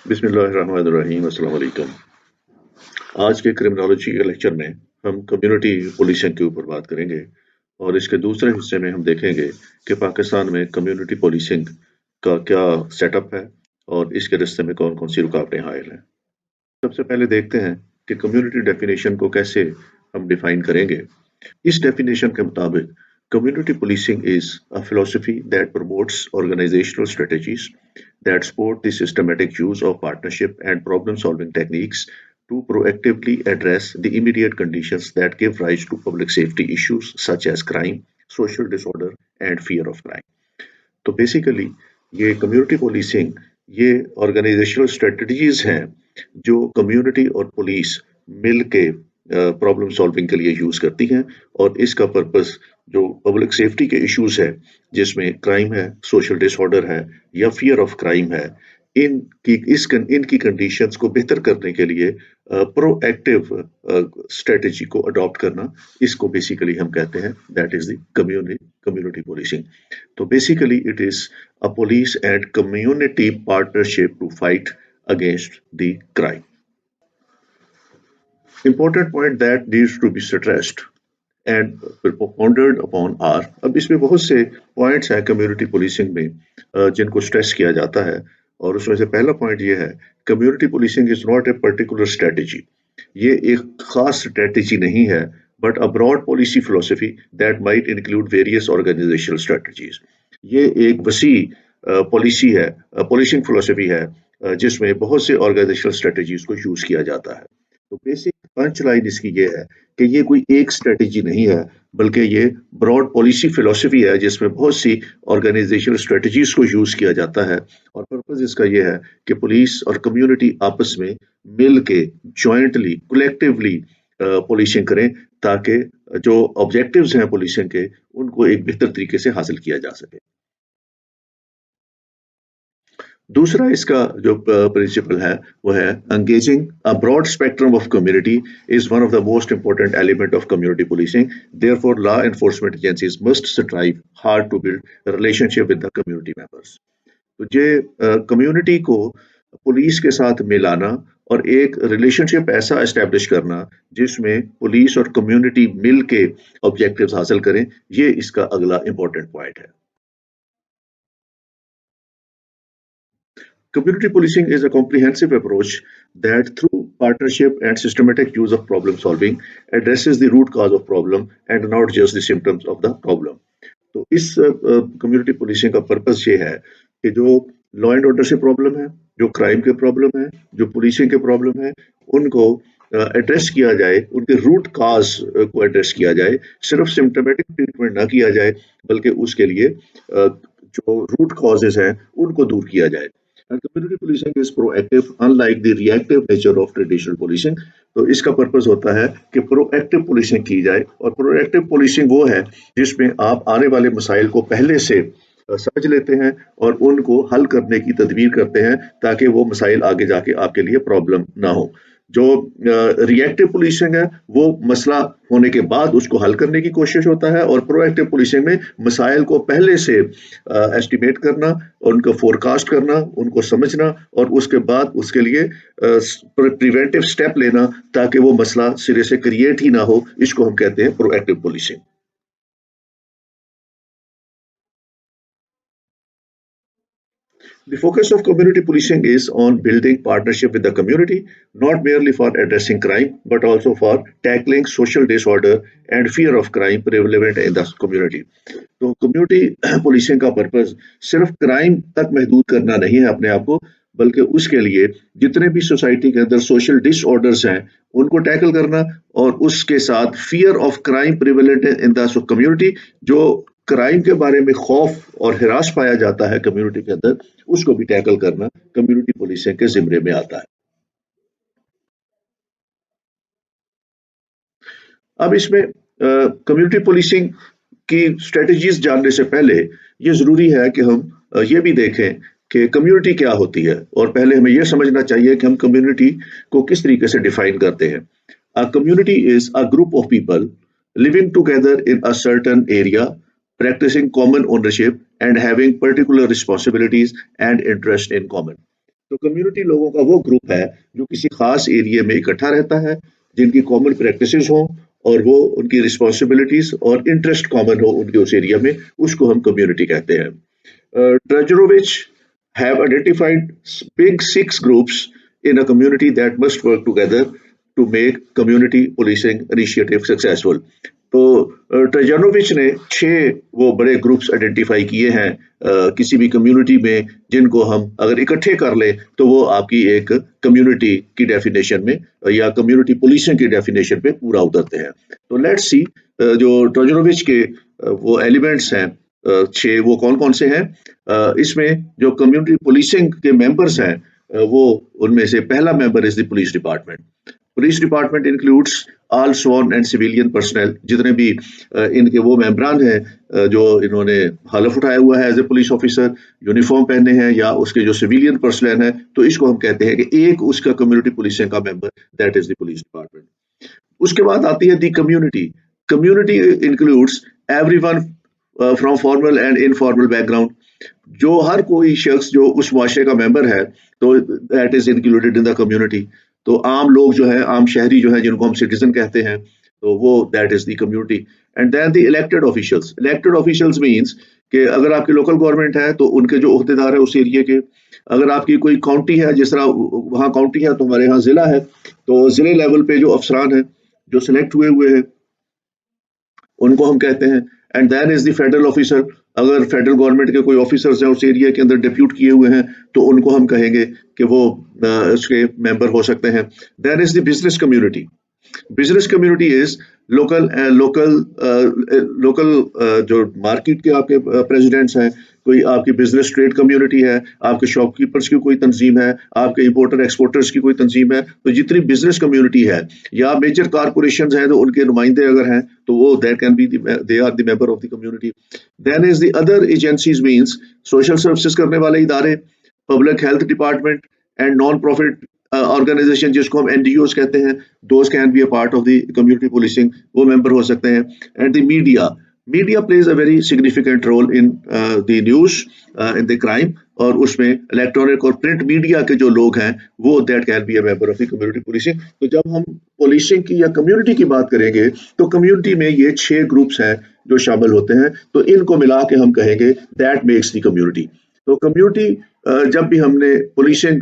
बिस्मिल्लाहिर्रहमानिर्रहीम अस्सलाम वालेकुम। आज के क्रिमिनोलॉजी के लेक्चर में हम कम्युनिटी पुलिसिंग के ऊपर बात करेंगे और इसके दूसरे हिस्से में हम देखेंगे कि पाकिस्तान में कम्युनिटी पुलिसिंग का क्या सेटअप है और इसके रास्ते में कौन कौन सी रुकावटें हायल हैं। सबसे पहले देखते हैं कि कम्युनिटी डेफिनेशन को कैसे हम डिफाइन करेंगे। इस डेफिनेशन के मुताबिक community policing is a philosophy that promotes organizational strategies that support the systematic use of partnership and problem solving techniques to proactively address the immediate conditions that give rise to public safety issues such as crime, social disorder, and fear of crime. तो basically ये community policing ये organisational strategies हैं जो community और police मिल के problem solving के लिए use करती हैं और इसका पर्पस जो पब्लिक सेफ्टी के इश्यूज है जिसमें क्राइम है, सोशल डिसऑर्डर है या फियर ऑफ क्राइम है, इनकी कंडीशंस को बेहतर करने के लिए प्रोएक्टिव स्ट्रेटजी को अडॉप्ट करना, इसको बेसिकली हम कहते हैं that is the community policing. तो basically it is a police and community partnership to fight against the crime. Important point that needs to be stressed and pondered upon are, अब इसमें बहुत से पॉइंट्स हैं community policing में जिनको stress किया जाता है और उसमें से पहला पॉइंट ये है community policing is not a particular strategy. ये एक खास स्ट्रेटजी नहीं है but a broad policy philosophy that might include various organisational strategies. ये एक वसी पॉलिसी है, पुलिसिंग फिलोसफी है जिसमें बहुत से ऑर्गेनाइजेशनल स्ट्रेटजीज को यूज किया जाता है। तो बेसिक पंच लाइन इसकी ये है कि ये कोई एक स्ट्रेटजी नहीं है बल्कि ये ब्रॉड पॉलिसी फिलोसफी है जिसमें बहुत सी ऑर्गेनाइजेशनल स्ट्रेटजीज को यूज किया जाता है और पर्पस इसका ये है कि पुलिस और कम्युनिटी आपस में मिल के जॉइंटली कलेक्टिवली पुलिसिंग करें ताकि जो ऑब्जेक्टिव्स हैं पुलिसिंग के उनको एक बेहतर तरीके से हासिल किया जा सके। दूसरा इसका जो प्रिंसिपल है वो है engaging a broad spectrum of community is one of the most important element of community policing. Therefore law enforcement agencies must strive hard to build relationship with the community members. तो ये community को police के साथ मिलाना और एक relationship ऐसा establish करना जिसमें पुलिस और कम्युनिटी मिल के ऑब्जेक्टिव्स हासिल करें, ये इसका अगला इंपॉर्टेंट पॉइंट है। Community policing is a comprehensive approach that, through partnership and systematic use of problem solving, addresses the root cause of problem and not just the symptoms of the problem. तो इस community policing का purpose ये है कि जो law and order से problem है, जो क्राइम के प्रॉब्लम है, जो पुलिसिंग के प्रॉब्लम है, उनको एड्रेस किया जाए, उनके रूट काज को एड्रेस किया जाए, सिर्फ सिम्टोमेटिक ट्रीटमेंट ना किया जाए बल्कि उसके लिए जो रूट कॉजेज हैं उनको दूर किया जाए। And community policing is proactive, unlike the reactive nature of traditional policing. तो इसका पर्पस होता है कि प्रोएक्टिव पुलिसिंग की जाए और प्रोएक्टिव पुलिसिंग वो है जिसमें आप आने वाले मसाइल को पहले से समझ लेते हैं और उनको हल करने की तदबीर करते हैं ताकि वो मसाइल आगे जाके आपके लिए प्रॉब्लम ना हो। जो रिएक्टिव पुलिसिंग है वो मसला होने के बाद उसको हल करने की कोशिश होता है और प्रोएक्टिव पुलिसिंग में मसाइल को पहले से एस्टिमेट करना, उनको फोरकास्ट करना, उनको समझना और उसके बाद उसके लिए प्रिवेंटिव स्टेप लेना ताकि वो मसला सिरे से क्रिएट ही ना हो, इसको हम कहते हैं proactive policing. The focus of community policing is on building partnership with the community, not merely for addressing crime, but also for tackling social disorder and fear of crime prevalent in the community. तो community policing का purpose सिर्फ crime तक महदूद करना नहीं है अपने आप को, बल्कि उसके लिए जितने भी सोसाइटी के अंदर सोशल डिसऑर्डर्स हैं उनको टैकल करना और उसके साथ fear of crime prevalent in the community, जो क्राइम के बारे में खौफ और हिरास पाया जाता है कम्युनिटी के अंदर, उसको भी टैकल करना कम्युनिटी पुलिसिंग के जिम्मे में आता है। अब इसमें कम्युनिटी पुलिसिंग की स्ट्रेटजीज जानने से पहले ये जरूरी है कि हम ये भी देखें कि कम्युनिटी क्या होती है और पहले हमें यह समझना चाहिए कि हम कम्युनिटी को किस तरीके से डिफाइन करते हैं। A community is a group of people living together in a certain area, practicing common ownership, and having particular responsibilities and interest in common. तो कम्युनिटी लोगों का वो ग्रुप है जो किसी खास एरिया में इकट्ठा रहता है, जिनकी कॉमन प्रैक्टिसेस हों और वो उनकी रिस्पॉन्सिबिलिटीज और इंटरेस्ट कॉमन हो उनके उस एरिया में, उसको हम कम्युनिटी कहते हैं। Trajanovich have identified big six groups in a community that must work together to make community policing initiative successful. तो ट्रेजानोविच ने 6 वो बड़े ग्रुप्स आइडेंटिफाई किए हैं किसी भी कम्युनिटी में, जिनको हम अगर इकट्ठे कर लें तो वो आपकी एक कम्युनिटी की डेफिनेशन में या कम्युनिटी पुलिसिंग की डेफिनेशन पे पूरा उतरते हैं। तो लेट्स सी जो ट्रेजानोविच के वो एलिमेंट्स हैं 6, वो कौन कौन से हैं। इसमें जो कम्युनिटी पुलिसिंग के मेंबर्स हैं वो उनमें से पहला member is the police department. Police department includes all sworn and civilian personal, जितने भी इनके वो मेंबरान हैं जो इन्होंने हलफ उठाया हुआ है as a police officer, uniform पहने हैं, या उसके जो सिविलियन पर्सनल हैं, तो इसको हम कहते हैं कि एक उसका कम्युनिटी पुलिसिंग का member, that is the police department. उसके बाद आती है the community. Community includes everyone from formal and informal background, जो हर कोई शख्स जो उस मुआशरे का मेंबर है, तो that is included in the community. तो आम लोग जो है, आम शहरी जो है, जिनको हम सिटीजन कहते हैं, तो वो that is the community. And then the elected officials. Elected officials means कि अगर आपकी लोकल गवर्नमेंट है तो उनके जो ओहदेदार है उस एरिया के, अगर आपकी कोई काउंटी है, जिस तरह वहाँ काउंटी है तो हमारे यहाँ जिला है, तो जिले लेवल पे जो अफसरान हैं जो सिलेक्ट हुए हैं उनको हम कहते हैं। And then is the federal officer. अगर फेडरल गवर्नमेंट के कोई ऑफिसर्स हैं उस एरिया के अंदर डिप्यूट किए हुए हैं तो उनको हम कहेंगे कि वो उसके मेंबर हो सकते हैं। Then is the business community. Business community is local जो मार्केट के आपके प्रेसिडेंट्स हैं, कोई आपकी बिजनेस ट्रेड कम्युनिटी है, आपके शॉपकीपर्स की कोई तंजीम है, आपके इंपोर्टर एक्सपोर्टर्स की कोई तंजीम है, तो जितनी बिजनेस कम्युनिटी है या मेजर कारपोरेशन हैं तो उनके नुमाइंदे अगर हैं तो वो that can be they are the member of the community. Then is the other agencies means social services करने वाले इदारे, public health department and non profit organisation, जिसको हम एनजीओज कहते हैं, those can be a part of the community policing, वो member हो सकते हैं। And the media. Media plays a very significant role in the news, in the crime, और उसमें इलेक्ट्रॉनिक और प्रिंट मीडिया के जो लोग हैं वो that can be a member of the community policing. तो जब हम पुलिसिंग की या कम्युनिटी की बात करेंगे तो कम्युनिटी में ये 6 ग्रुप्स हैं जो शामिल होते हैं, तो इनको मिला के हम कहेंगे दैट मेक्स द कम्युनिटी। तो कम्युनिटी जब भी हमने पुलिसिंग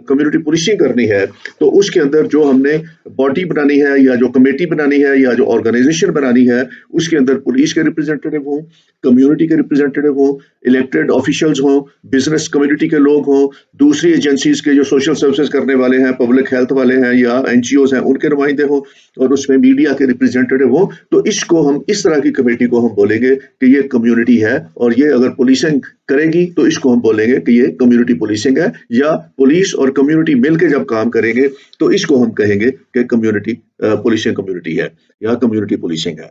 कम्युनिटी पुलिसिंग करनी है तो उसके अंदर जो हमने बॉडी बनानी है या जो कमेटी बनानी है या जो ऑर्गेनाइजेशन बनानी है, उसके अंदर पुलिस के रिप्रेजेंटेटिव हों, कम्युनिटी के रिप्रेजेंटेटिव हों, इलेक्टेड ऑफिशियल्स हों, बिजनेस कम्युनिटी के लोग हों, दूसरी एजेंसीज के जो सोशल सर्विसेज करने वाले हैं, पब्लिक हेल्थ वाले हैं या एनजीओज हैं, उनके नुमाइंदे हों, और उसमें मीडिया के रिप्रेजेंटेटिव हों। तो इसको हम, इस तरह की कमेटी को हम बोलेंगे कि ये कम्युनिटी है, और ये अगर पुलिसिंग करेगी तो इसको हम बोलेंगे कि ये कम्युनिटी पुलिसिंग है, या पुलिस और कम्युनिटी मिलकर जब काम करेंगे तो इसको हम कहेंगे कि कम्युनिटी पुलिसिंग कम्युनिटी है या कम्युनिटी पुलिसिंग है।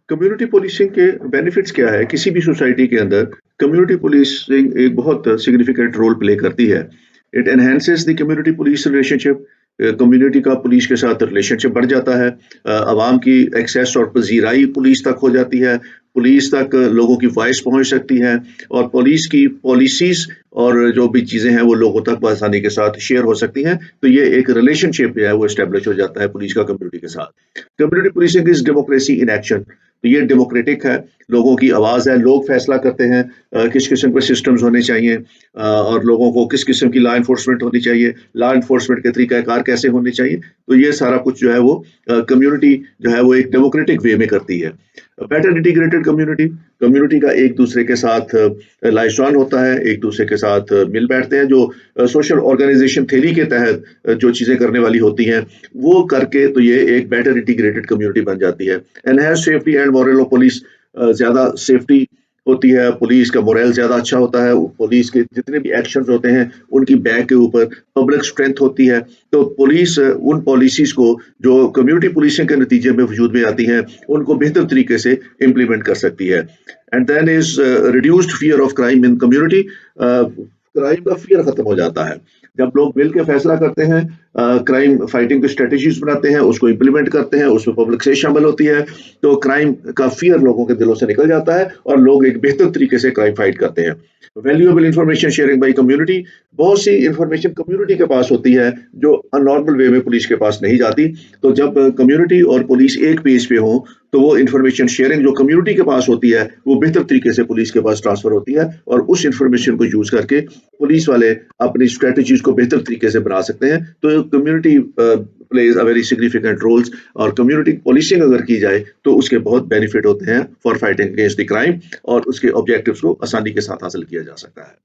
कम्युनिटी पुलिसिंग के बेनिफिट्स क्या है? किसी भी सोसाइटी के अंदर कम्युनिटी पुलिसिंग एक बहुत सिग्निफिकेंट रोल प्ले करती है। It enhances the community police relationship. Community का पुलिस के साथ रिलेशनशिप बढ़ जाता है। आवाम की एक्सेस और पजीराई पुलिस तक हो जाती है। पुलिस तक लोगों की वॉइस पहुंच सकती है, और पुलिस की पॉलिसीज और जो भी चीजें हैं वो लोगों तक आसानी के साथ शेयर हो सकती हैं। तो ये एक रिलेशनशिप जो है वो एस्टेब्लिश हो जाता है पुलिस का कम्युनिटी के साथ। Community policing is democracy in action. तो ये डेमोक्रेटिक है, लोगों की आवाज़ है, लोग फैसला करते हैं किस किस्म के सिस्टम्स होने चाहिए, और लोगों को किस किस्म की लॉ इन्फोर्समेंट होनी चाहिए, लॉ इन्फोर्समेंट के तरीक़ाकार कैसे होने चाहिए। तो ये सारा कुछ जो है वो कम्युनिटी जो है वो एक डेमोक्रेटिक वे में करती है। Better integrated community. कम्युनिटी का एक दूसरे के साथ लाइजॉन होता है, एक दूसरे के साथ मिल बैठते हैं, जो सोशल ऑर्गेनाइजेशन थ्योरी के तहत जो चीज़ें करने वाली होती हैं वो करके, तो ये एक बेटर इंटीग्रेटेड कम्युनिटी बन जाती है। Enhance safety and moral of police. ज़्यादा सेफ्टी होती है, पुलिस का मोरल ज़्यादा अच्छा होता है, पुलिस के जितने भी एक्शंस होते हैं उनकी बैक के ऊपर पब्लिक स्ट्रेंथ होती है। तो पुलिस उन पॉलिसीज़ को जो कम्युनिटी पुलिसिंग के नतीजे में वजूद में आती हैं उनको बेहतर तरीके से इम्प्लीमेंट कर सकती है। And then is reduced fear of crime in community. Crime का फियर खत्म हो जाता है जब लोग मिल के फैसला करते हैं। क्राइम फाइटिंग की स्ट्रेटेजीज बनाते हैं, उसको इम्प्लीमेंट करते हैं, उसमें पब्लिक से शामिल होती है, तो क्राइम का फियर लोगों के दिलों से निकल जाता है और लोग एक बेहतर तरीके से क्राइम फाइट करते हैं। Valuable information sharing by community, बहुत सी इंफॉर्मेशन कम्युनिटी के पास होती है जो नॉर्मल वे में पुलिस के पास नहीं जाती। तो जब कम्युनिटी और पुलिस एक पेज पे हो तो वो इंफॉर्मेशन शेयरिंग जो कम्युनिटी के पास होती है वो बेहतर तरीके से पुलिस के पास ट्रांसफर होती है और उस इंफॉर्मेशन को यूज करके पुलिस वाले अपनी स्ट्रेटजीज को बेहतर तरीके से बना सकते हैं। तो community plays a very significant roles और कम्युनिटी पुलिसिंग अगर की जाए तो उसके बहुत बेनिफिट होते हैं for fighting against the crime और उसके ऑब्जेक्टिव्स को आसानी के साथ हासिल किया जा सकता है।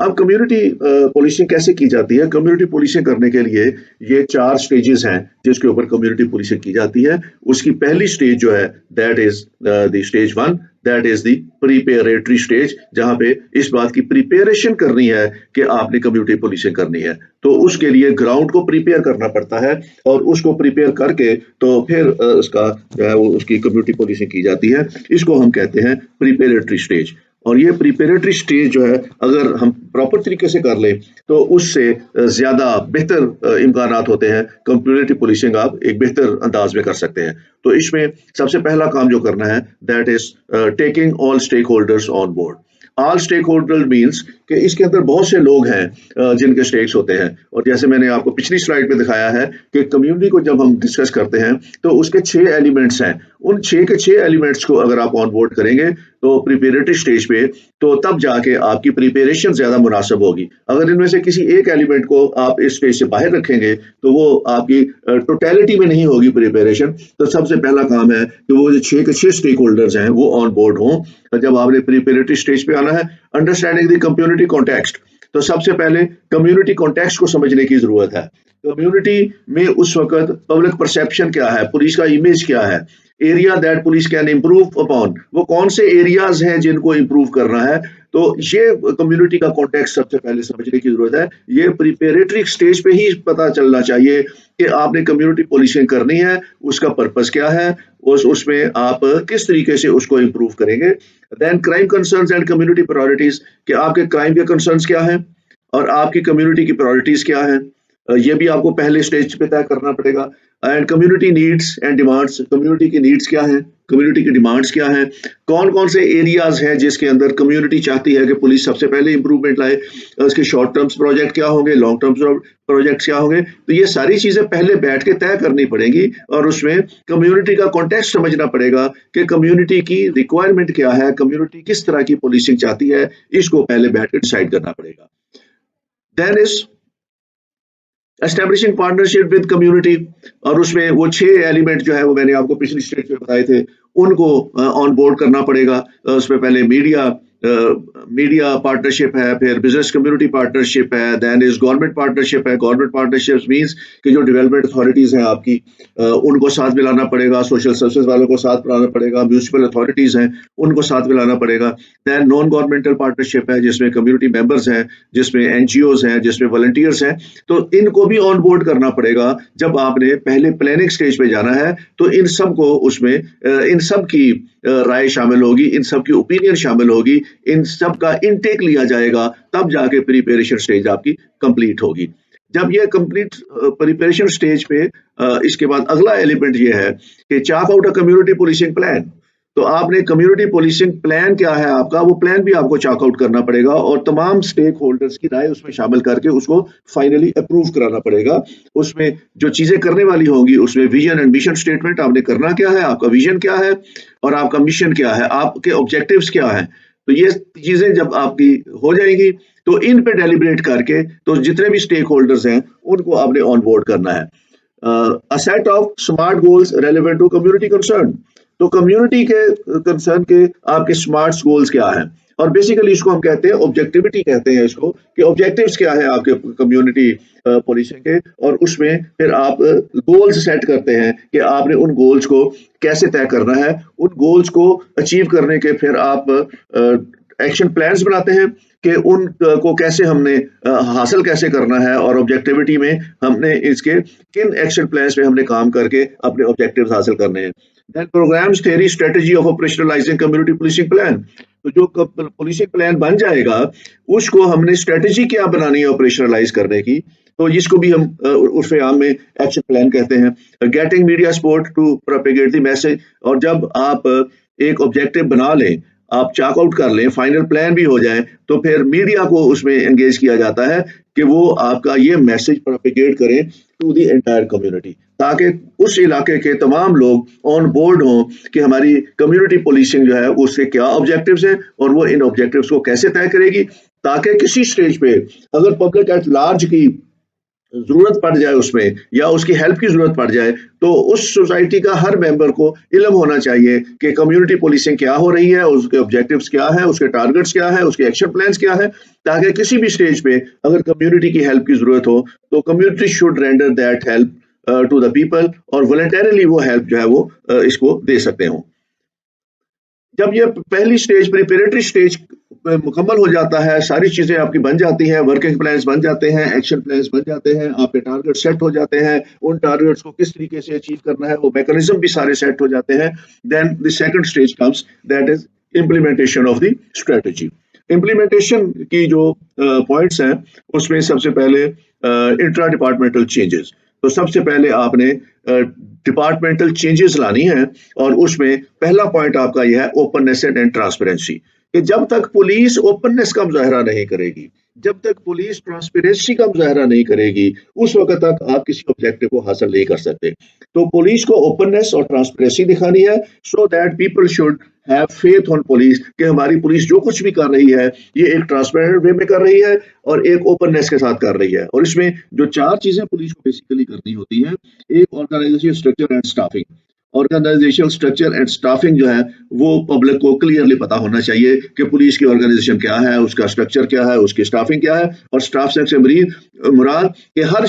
अब कम्युनिटी पुलिसिंग कैसे की जाती है? कम्युनिटी पुलिसिंग करने के लिए ये 4 स्टेजेस हैं जिसके ऊपर कम्युनिटी पुलिसिंग की जाती है। उसकी पहली स्टेज जो है that is the stage 1, that is the preparatory stage, जहां पे इस बात की प्रिपरेशन करनी है कि आपने कम्युनिटी पुलिसिंग करनी है। तो उसके लिए ग्राउंड को प्रिपेयर करना पड़ता है और उसको प्रिपेयर करके तो फिर उसका जो है वो उसकी कम्युनिटी पुलिसिंग की जाती है। इसको हम कहते हैं प्रिपेरेटरी स्टेज। और ये प्रिपेरेटरी स्टेज जो है अगर हम प्रॉपर तरीके से कर लें तो उससे ज्यादा बेहतर इम्कानात होते हैं कम्युनिटी पुलिसिंग आप एक बेहतर अंदाज में कर सकते हैं। तो इसमें सबसे पहला काम जो करना है that is taking all stakeholders on board. All stakeholder means कि इसके अंदर बहुत से लोग हैं जिनके स्टेक्स होते हैं। और जैसे मैंने आपको पिछली स्लाइड में दिखाया है कि कम्युनिटी को जब हम डिस्कस करते हैं तो उसके 6 एलिमेंट्स हैं। उन 6 के 6 एलिमेंट्स को अगर आप ऑन बोर्ड करेंगे तो प्रिपेरेटरी स्टेज पे तो तब जाके आपकी प्रिपरेशन ज्यादा मुनासिब होगी। अगर इनमें से किसी एक एलिमेंट को आप इस स्टेज से बाहर रखेंगे तो वो आपकी टोटलिटी में नहीं होगी प्रिपरेशन। तो सबसे पहला काम है कि वो जो 6 के 6 स्टेक होल्डर्स हैं वो ऑन बोर्ड हों। जब आपने प्रिपेरेटरी स्टेज पे आना है, अंडरस्टैंडिंग द कम्युनिटी कॉन्टेक्स्ट, तो सबसे पहले कम्युनिटी कॉन्टेक्स्ट को समझने की जरूरत है। कम्युनिटी में उस वक्त पब्लिक परसेप्शन क्या है, पुलिस का इमेज क्या है, area that police can improve upon, वो कौन से एरियाज हैं जिनको इम्प्रूव करना है। तो ये कम्युनिटी का कॉन्टेक्स्ट सबसे पहले समझने की जरूरत है। ये प्रिपेरेटरी स्टेज पे ही पता चलना चाहिए कि आपने कम्युनिटी पुलिसिंग करनी है, उसका पर्पस क्या है, उसमें आप किस तरीके से उसको इम्प्रूव करेंगे। Then crime concerns and community priorities, कि आपके क्राइम के कंसर्न्स क्या है और आपकी कम्युनिटी की प्रायोरिटीज क्या है, ये भी आपको पहले स्टेज पे तय करना पड़ेगा। And community needs and demands, community की नीड्स क्या है, कम्युनिटी की डिमांड्स क्या है, कौन कौन से एरियाज हैं जिसके अंदर कम्युनिटी चाहती है कि पुलिस सबसे पहले इंप्रूवमेंट लाए, उसके शॉर्ट टर्म्स प्रोजेक्ट क्या होंगे, लॉन्ग टर्म्स प्रोजेक्ट्स क्या होंगे। तो ये सारी चीजें पहले बैठ के तय करनी पड़ेंगी और उसमें कम्युनिटी का कॉन्टेक्स्ट समझना पड़ेगा कि कम्युनिटी की रिक्वायरमेंट क्या है, कम्युनिटी किस तरह की पुलिसिंग चाहती है, इसको पहले बैठ के डिसाइड करना पड़ेगा। Then is establishing partnership with community, और उसमें वो 6 एलिमेंट जो है वो मैंने आपको पिछली स्टेज में बताए थे, उनको ऑन बोर्ड करना पड़ेगा। उसमें पहले मीडिया पार्टनरशिप है, फिर बिजनेस कम्युनिटी पार्टनरशिप है, देन इज गवर्नमेंट पार्टनरशिप है। गवर्नमेंट पार्टनरशिप मींस कि जो डेवलपमेंट अथॉरिटीज हैं आपकी, उनको साथ मिलाना पड़ेगा, सोशल सर्विसेज वालों को साथ मिलाना पड़ेगा, म्यूनिसिपल अथॉरिटीज हैं उनको साथ मिलाना पड़ेगा। देन नॉन गवर्नमेंटल पार्टनरशिप है जिसमें कम्युनिटी मेंबर्स हैं, जिसमें एनजीओज हैं, जिसमें वॉलंटियर्स हैं। तो इनको भी ऑन बोर्ड करना पड़ेगा। जब आपने पहले प्लानिंग स्टेज पे जाना है तो इन सब को उसमें इन सब की राय शामिल होगी, इन सब की ओपिनियन शामिल होगी, इन सब का इनटेक लिया जाएगा, तब जाके प्रिपरेशन स्टेज आपकी कंप्लीट होगी। जब ये कंप्लीट प्रिपरेशन स्टेज पे इसके बाद अगला एलिमेंट ये है कि chart out a community policing plan. तो आपने कम्युनिटी पुलिसिंग प्लान क्या है आपका, वो प्लान भी आपको चार्ट आउट करना पड़ेगा और तमाम स्टेक होल्डर्स की राय उसमें शामिल करके उसको फाइनली अप्रूव कराना पड़ेगा। उसमें जो चीजें करने वाली होंगी उसमें विजन एंड मिशन स्टेटमेंट, आपने करना क्या है, आपका विजन क्या है और आपका मिशन क्या है, आपके ऑब्जेक्टिव्स क्या है। तो ये चीजें जब आपकी हो जाएंगी तो इन पे डेलिब्रेट करके तो जितने भी स्टेक होल्डर्स हैं उनको आपने ऑन बोर्ड करना है। A set of smart goals relevant to community concern, तो कम्युनिटी के कंसर्न के आपके स्मार्ट गोल्स क्या हैं, और बेसिकली इसको हम कहते हैं ऑब्जेक्टिविटी कहते हैं इसको, कि ऑब्जेक्टिव्स क्या है आपके कम्युनिटी पुलिसिंग के। और उसमें फिर आप गोल्स सेट करते हैं कि आपने उन गोल्स को कैसे तय करना है। उन गोल्स को अचीव करने के फिर आप एक्शन प्लान्स बनाते हैं कि उन को कैसे हमने हासिल कैसे करना है, और ऑब्जेक्टिविटी में हमने इसके किन एक्शन प्लान्स पे हमने काम करके अपने ऑब्जेक्टिव्स हासिल करने हैं। Then programmes, theory, strategy of operationalising community policing plan. तो जो पुलिसिंग प्लान बन जाएगा, उसको हमने स्ट्रेटजी क्या बनानी है ऑपरेशनलाइज करने की, तो इसको भी हम उर्फ आम में एक्शन प्लान कहते हैं। Getting media support to propagate the message. और जब आप एक ऑब्जेक्टिव बना लें, आप चॉक आउट कर लें, फाइनल प्लान भी हो जाए, तो फिर मीडिया को उसमें एंगेज किया जाता है कि वो आपका ये मैसेज प्रोपेगेट करें टू द एंटायर कम्युनिटी, ताकि उस इलाके के तमाम लोग ऑन बोर्ड हों कि हमारी कम्युनिटी पुलिसिंग जो है उसके क्या ऑब्जेक्टिव्स हैं और वो इन ऑब्जेक्टिव्स को कैसे तय करेगी, ताकि किसी स्टेज पे अगर पब्लिक एट लार्ज की जरूरत पड़ जाए उसमें, या उसकी हेल्प की जरूरत पड़ जाए, तो उस सोसाइटी का हर मेंबर को इल्म होना चाहिए कि कम्युनिटी पुलिसिंग क्या हो रही है, उसके ऑब्जेक्टिव्स क्या है, उसके टारगेट्स क्या है, उसके एक्शन प्लान्स क्या है, ताकि किसी भी स्टेज पे अगर कम्युनिटी की हेल्प की जरूरत हो तो community should render that help to the people, और वॉलंटरली वो हेल्प जो है वो इसको दे सकते हो। जब ये पहली स्टेज, प्रिपरेटरी स्टेज मुकम्मल हो जाता है, सारी चीजें आपकी बन जाती हैं, वर्किंग प्लान्स बन जाते हैं, एक्शन प्लान्स बन जाते हैं, आपके टारगेट सेट हो जाते हैं, उन टारगेट्स को किस तरीके से अचीव करना है वो मैकेनिज्म भी सारे सेट हो जाते हैं, then the second stage comes, that is implementation of the strategy. Implementation की जो पॉइंट्स हैं, उसमें सबसे पहले इंट्रा डिपार्टमेंटल चेंजेस। तो सबसे पहले आपने डिपार्टमेंटल चेंजेस लानी है, और उसमें पहला पॉइंट आपका यह है ओपननेस एंड ट्रांसपेरेंसी, कि जब तक पुलिस ओपननेस का मुजाहरा नहीं करेगी, जब तक पुलिस ट्रांसपेरेंसी का मुजाहरा नहीं करेगी, उस वक्त तक आप किसी ऑब्जेक्टिव को हासिल नहीं कर सकते। तो पुलिस को ओपननेस और ट्रांसपेरेंसी दिखानी है, so that people should have faith on police, कि हमारी पुलिस जो कुछ भी कर रही है ये एक ट्रांसपेरेंट वे में कर रही है और एक ओपननेस के साथ कर रही है। और इसमें जो चार चीजें पुलिस को बेसिकली करनी होती है, एक organisation structure and staffing. Organisational structure and staffing जो है वो पब्लिक को क्लियरली पता होना चाहिए कि पुलिस की ऑर्गेनाइजेशन क्या है, उसका स्ट्रक्चर क्या है, उसकी स्टाफिंग क्या है। और स्टाफ से मुराद कि हर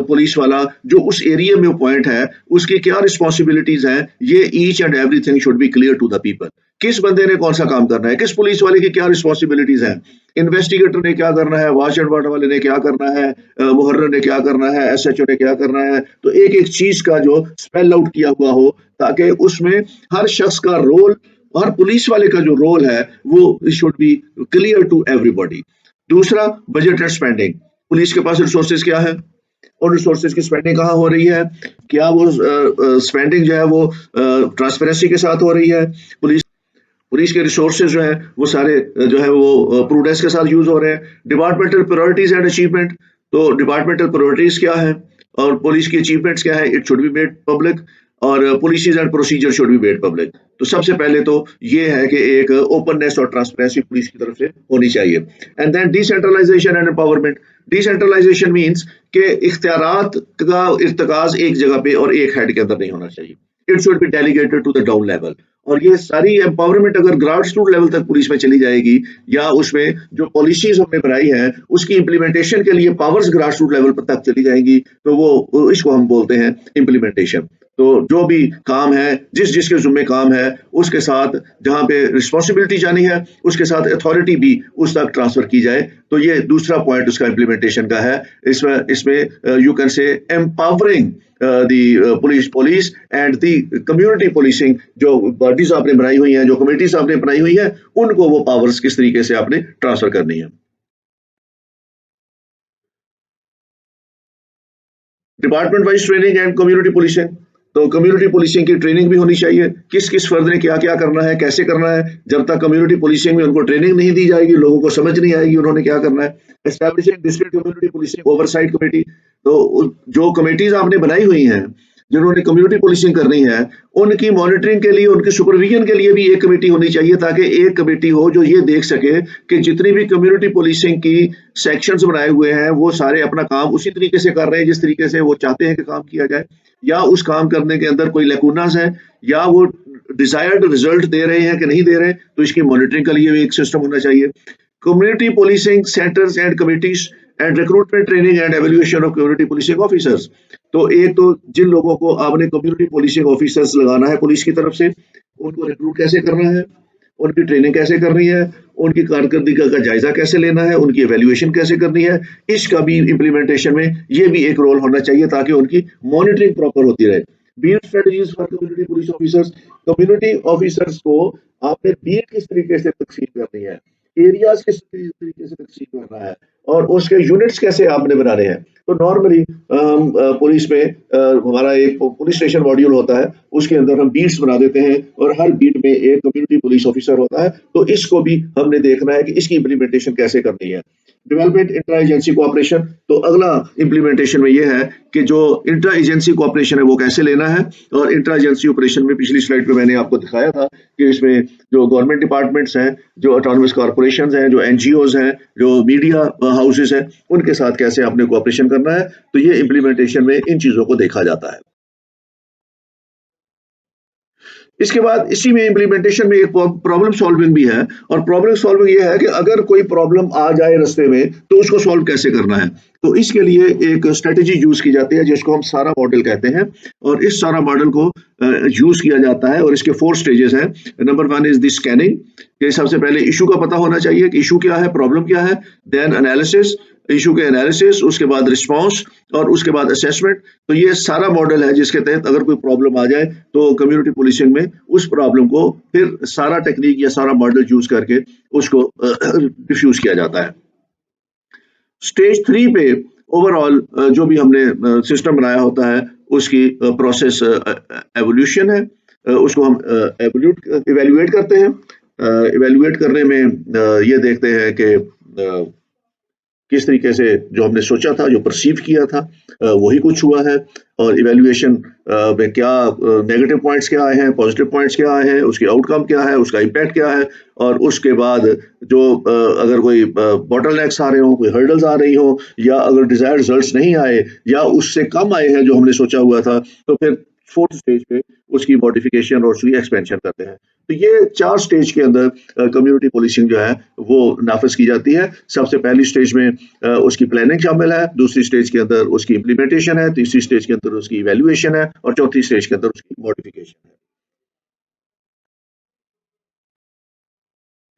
पुलिस वाला जो उस एरिया में अपॉइंट है उसकी क्या रिस्पॉन्सिबिलिटीज हैं, ये each and everything should be clear to the people. किस बंदे ने कौन सा काम करना है, किस पुलिस वाले की क्या रिस्पॉन्सिबिलिटीज हैं, इन्वेस्टिगेटर ने क्या करना है, वॉच एंड वार्ड वाले ने क्या करना है, मुहर्रर ने क्या करना है, एसएचओ ने क्या करना है। तो एक एक चीज का जो स्पेल आउट किया हुआ हो, ताकि उसमें हर शख्स का रोल, हर पुलिस वाले का जो रोल है वो should be clear to everybody. दूसरा, बजट एंड स्पेंडिंग। पुलिस के पास रिसोर्सेज क्या है और रिसोर्सेज की स्पेंडिंग कहाँ हो रही है, क्या वो स्पेंडिंग जो है वो ट्रांसपेरेंसी के साथ हो रही है, पुलिस पुलिस के रिसोर्सेज जो है वो सारे जो है वो प्रूडेंस के साथ यूज हो रहे हैं। Departmental priorities and achievement. तो डिपार्टमेंटल प्रायोरिटीज क्या है और पुलिस की अचीवमेंट्स क्या है, it should be made public, और policies and procedure should be made public. तो सबसे पहले तो ये है कि एक ओपननेस और ट्रांसपेरेंसी पुलिस की तरफ से होनी चाहिए। And then decentralisation and empowerment. Decentralisation means कि इख्तियारात का इर्तिकाज एक जगह पे और एक हेड के अंदर नहीं होना चाहिए, it should be delegated to the down level. और ये सारी एम्पावरमेंट अगर ग्रास रूट लेवल तक पुलिस में चली जाएगी, या उसमें जो पॉलिसीज हमने बनाई है उसकी इम्प्लीमेंटेशन के लिए पावर्स ग्रास रूट लेवल तक चली जाएंगी, तो वो इसको हम बोलते हैं इम्प्लीमेंटेशन। तो जो भी काम है, जिस जिसके जुम्मे काम है, उसके साथ जहाँ पे रिस्पॉन्सिबिलिटी जानी है उसके साथ अथॉरिटी भी उस तक ट्रांसफर की जाए। तो ये दूसरा पॉइंट उसका इम्प्लीमेंटेशन का है। इसमें you can say empowering the police and the community policing. जो बॉडीज आपने बनाई हुई हैं, जो कमेटीज आपने बनाई हुई है, उनको वो पावर्स किस तरीके से आपने ट्रांसफर करनी है। Department wise training and community policing. तो कम्युनिटी पुलिसिंग की ट्रेनिंग भी होनी चाहिए, किस किस फर्द ने क्या क्या करना है, कैसे करना है। जब तक कम्युनिटी पुलिसिंग में उनको ट्रेनिंग नहीं दी जाएगी, लोगों को समझ नहीं आएगी उन्होंने क्या करना है। Establishing district community policing oversight committee. तो जो कमेटीज आपने बनाई हुई हैं जिन्होंने कम्युनिटी पुलिसिंग करनी है, उनकी मॉनिटरिंग के लिए, उनके सुपरविजन के लिए भी एक कमेटी होनी चाहिए, ताकि एक कमेटी हो जो ये देख सके कि जितनी भी कम्युनिटी पुलिसिंग की सेक्शंस बनाए हुए हैं वो सारे अपना काम उसी तरीके से कर रहे हैं जिस तरीके से वो चाहते हैं कि काम किया जाए, या उस काम करने के अंदर कोई लैकूनास है, या वो डिजायर्ड रिजल्ट दे रहे हैं कि नहीं दे रहे। तो इसकी मॉनिटरिंग के लिए भी एक सिस्टम होना चाहिए। Community policing centres and committees and recruitment training and evaluation of community policing officers. तो एक तो जिन लोगों को आपने कम्युनिटी पुलिसिंग ऑफिसर्स लगाना है पुलिस की तरफ से, उनको रिक्रूट कैसे करना है, उनकी ट्रेनिंग कैसे करनी है, उनकी कारकर्दगी का जायजा कैसे लेना है, उनकी एवेल्युएशन कैसे करनी है, इसका भी इम्प्लीमेंटेशन में ये भी एक रोल होना चाहिए ताकि उनकी मॉनिटरिंग प्रॉपर होती रहे। Beat strategies for community police officers, community officers को आपने बीट किस तरीके से तकसीम करनी है, एरियाज किस तरीके से तकसीम करना है, और उसके यूनिट्स कैसे आपने बनाने हैं। तो नॉर्मली पुलिस में हमारा एक पुलिस स्टेशन मॉड्यूल होता है, उसके अंदर हम बीट्स बना देते हैं और हर बीट में एक कम्युनिटी पुलिस ऑफिसर होता है। तो इसको भी हमने देखना है कि इसकी इम्प्लीमेंटेशन कैसे करनी है। डेवलपमेंट इंट्रा एजेंसी कोऑपरेशन, तो अगला इम्प्लीमेंटेशन में ये है कि जो इंट्रा एजेंसी कोऑपरेशन है वो कैसे लेना है। और इंट्रा एजेंसी ऑपरेशन में पिछली स्लाइड पे मैंने आपको दिखाया था कि इसमें जो गवर्नमेंट डिपार्टमेंट्स हैं, जो ऑटोनमस कॉर्पोरेशंस हैं, जो एनजीओज हैं, जो मीडिया हाउसेस हैं, उनके साथ कैसे आपने कोऑपरेशन करना है। तो ये इम्प्लीमेंटेशन में इन चीजों को देखा जाता है। इसके बाद इसी में इम्प्लीमेंटेशन में एक प्रॉब्लम सॉल्विंग भी है, और प्रॉब्लम सॉल्विंग ये है कि अगर कोई प्रॉब्लम आ जाए रास्ते में तो उसको सॉल्व कैसे करना है। तो इसके लिए एक स्ट्रेटेजी यूज की जाती है जिसको हम सारा मॉडल कहते हैं, और इस सारा मॉडल को यूज किया जाता है, और इसके 4 स्टेजेस हैं। नंबर 1 इज द स्कैनिंग, कि सबसे पहले इशू का पता होना चाहिए कि इशू क्या है, प्रॉब्लम क्या है। देन एनालिसिस, इशू के एनालिसिस, उसके बाद रिस्पांस, और उसके बाद असेसमेंट। तो ये सारा मॉडल है जिसके तहत अगर कोई प्रॉब्लम आ जाए तो कम्युनिटी पुलिसिंग में उस प्रॉब्लम को फिर सारा टेक्निक या सारा मॉडल यूज करके उसको डिफ्यूज किया जाता है। स्टेज 3 पे ओवरऑल जो भी हमने सिस्टम बनाया होता है उसकी प्रोसेस एवोल्यूशन है। उसको हम इवेल्युएट करते हैं। इवेल्युएट करने में ये देखते हैं कि किस तरीके से जो हमने सोचा था, जो परसीव किया था, वही कुछ हुआ है। और इवेल्युएशन में क्या नेगेटिव पॉइंट्स क्या आए हैं, पॉजिटिव पॉइंट्स क्या आए हैं, उसकी आउटकम क्या है, उसका इम्पैक्ट क्या है। और उसके बाद जो अगर कोई बॉटलनेक्स आ रहे हो, कोई हर्डल्स आ रही हो, या अगर डिजायर्ड रिजल्ट्स नहीं आए या उससे कम आए हैं जो हमने सोचा हुआ था, तो फिर 4th स्टेज पे उसकी मॉडिफिकेशन और उसकी एक्सपेंशन करते हैं। तो ये 4 स्टेज के अंदर कम्युनिटी पुलिसिंग जो है वो नाफिज की जाती है। सबसे पहली स्टेज में उसकी प्लानिंग शामिल है, दूसरी स्टेज के अंदर उसकी इम्प्लीमेंटेशन है, तीसरी स्टेज के अंदर उसकी इवैल्यूएशन है, और चौथी स्टेज के अंदर उसकी मॉडिफिकेशन है।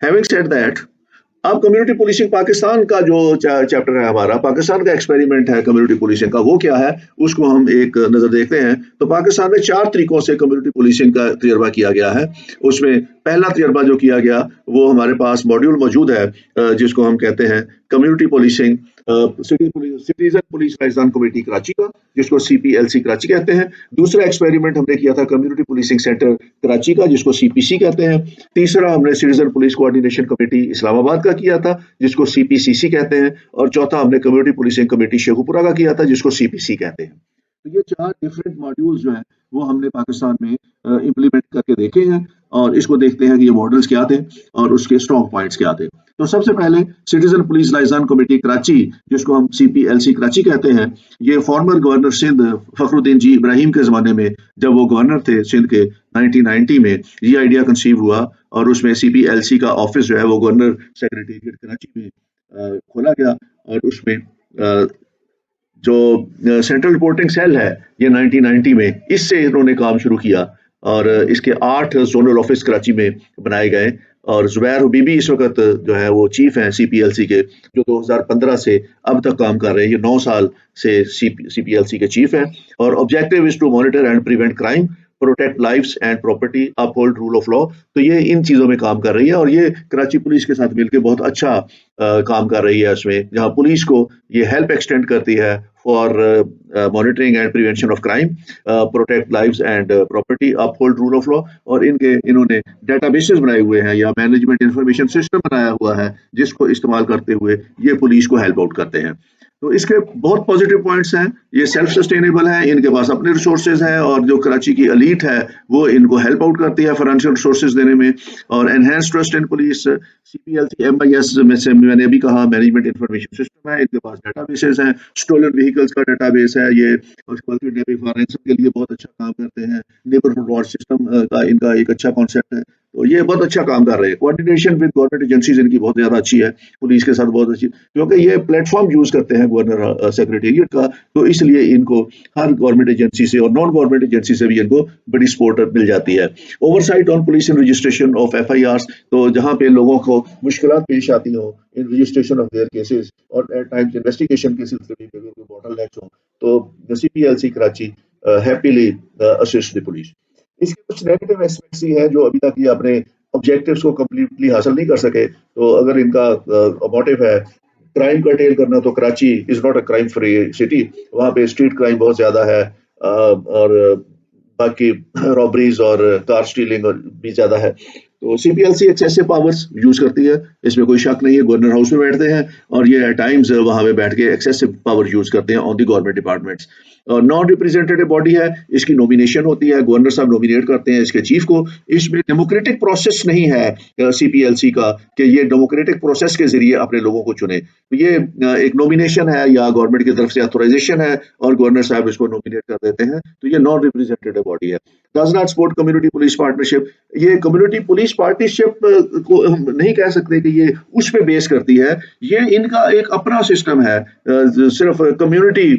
हैविंग सेड दैट, अब कम्युनिटी पुलिसिंग पाकिस्तान का जो चैप्टर है, हमारा पाकिस्तान का एक्सपेरिमेंट है कम्युनिटी पुलिसिंग का, वो क्या है उसको हम एक नजर देखते हैं। तो पाकिस्तान में 4 तरीकों से कम्युनिटी पुलिसिंग का तजर्बा किया गया है। उसमें पहला तजर्बा जो किया गया वो हमारे पास मॉड्यूल मौजूद है, जिसको हम कहते हैं community policing citizen police liaison committee Karachi का, जिसको CPLC कराची कहते हैं। दूसरा एक्सपेरिमेंट हमने किया था कम्युनिटी पुलिसिंग सेंटर कराची का, जिसको CPC कहते हैं। तीसरा हमने citizen police coordination committee Islamabad का किया था, जिसको CPCC कहते हैं। और चौथा हमने कम्युनिटी पुलिसिंग कमेटी शेखुपुरा का किया था, जिसको CPC कहते हैं। तो ये 4 डिफरेंट मॉड्यूल्स जो हैं वो हमने पाकिस्तान में इम्प्लीमेंट करके देखे हैं, और इसको देखते हैं कि ये मॉडल्स क्या थे और उसके स्ट्रॉन्ग पॉइंट्स क्या थे। तो सबसे पहले citizen police liaison committee Karachi, जिसको हम CPLC कराची कहते हैं, ये फॉर्मर गवर्नर सिंध फखरुद्दीन जी इब्राहिम के ज़माने में, जब वो गवर्नर थे सिंध के 1990 में, ये आइडिया कंसीव हुआ, और उसमें CPLC का ऑफिस जो है वो गवर्नर सेक्रेटेरिएट कराची में खोला गया। और उसमें जो सेंट्रल रिपोर्टिंग सेल है, ये 1990 में इससे इन्होंने काम शुरू किया, और इसके 8 जोनल ऑफिस कराची में बनाए गए। और जुबैर हबीबी इस वक्त जो है वो चीफ हैं CPLC के, जो 2015 से अब तक काम कर रहे हैं। ये 9 साल से CPLC के चीफ हैं। और objective is to monitor and prevent crime, protect lives and property, uphold rule of law. तो ये इन चीज़ों में काम कर रही है, और ये कराची पुलिस के साथ मिलकर बहुत अच्छा काम कर रही है इसमें, जहाँ पुलिस को ये हेल्प एक्सटेंड करती है for monitoring and prevention of crime, protect lives and property, uphold rule of law. और इन्होंने डेटाबेसेस बनाए हुए हैं या मैनेजमेंट इंफॉर्मेशन सिस्टम बनाया हुआ है, जिसको इस्तेमाल करते हुए ये पुलिस को हेल्प आउट करते हैं। तो इसके बहुत पॉजिटिव पॉइंट्स हैं। ये सेल्फ सस्टेनेबल है, इनके पास अपने रिसोर्सेज हैं, और जो कराची की एलीट है वो इनको हेल्प आउट करती है फाइनेंशियल रिसोर्सेज देने में। और enhance trust in police, CPLC MIS में से मैंने अभी कहा मैनेजमेंट इंफॉर्मेशन सिस्टम है, इनके पास डेटाबेसेस हैं, स्टोलन व्हीकल्स का डेटाबेस है ये, उसके बाद फॉरेंसिक के लिए बहुत अच्छा काम करते हैं। नेबरहुड वॉच सिस्टम का इनका एक अच्छा कॉन्सेप्ट है। तो ये बहुत अच्छा काम कर रहे हैं। कोऑर्डिनेशन विद गवर्नमेंट एजेंसीज इनकी बहुत ज़्यादा अच्छी है, पुलिस के साथ बहुत अच्छी, क्योंकि ये प्लेटफ़ॉर्म यूज़ करते हैं गवर्नर सेक्रेटेरिएट का, तो इसलिए इनको हर गवर्नमेंट एजेंसी से और नॉन गवर्नमेंट एजेंसी से भी इनको बड़ी सपोर्ट मिल जाती है। Oversight on police in registration of FIRs, तो जहाँ पे लोगों को मुश्किलात पेश आती हों इन रजिस्ट्रेशन ऑफ देयर केसेस और एट टाइम्स इन्वेस्टिगेशन के सिलसिले में अगर कोई बॉटलनेक्स हो, तो CPLC Karachi happily assist the police. इसके कुछ नेगेटिव एस्पेक्ट्स ही हैं जो अभी तक ये अपने ऑब्जेक्टिव्स को कंप्लीटली हासिल नहीं कर सके। तो अगर इनका मोटिव है क्राइम कर्टेल करना, तो Karachi is not a crime free city, वहाँ पे स्ट्रीट क्राइम बहुत ज्यादा है, और बाकी रॉबरीज और कार स्टीलिंग भी ज्यादा है। तो सीपीएलसी एक्सेसिव पावर्स यूज करती है, इसमें कोई शक नहीं है। गवर्नर हाउस में बैठते हैं और ये एट टाइम्स वहां पे बैठ के एक्सेसिव पावर यूज करते हैं on the government departments. Non representative body है, इसकी नॉमिनेशन होती है, गवर्नर साहब नॉमिनेट करते हैं इसके चीफ को। इसमें डेमोक्रेटिक प्रोसेस नहीं है सीपीएलसी का कि ये डेमोक्रेटिक प्रोसेस के जरिए अपने लोगों को चुने। तो ये एक नॉमिनेशन है या गवर्नमेंट की तरफ से ऑथराइजेशन है और गवर्नर साहब इसको नॉमिनेट कर देते हैं, तो ये नॉन रिप्रेजेंटेटिव बॉडी है। Does not support community police partnership, ये कम्युनिटी पुलिस पार्टनरशिप को हम नहीं कह सकते कि ये उस पे बेस करती है, ये इनका एक अपना सिस्टम है। सिर्फ कम्युनिटी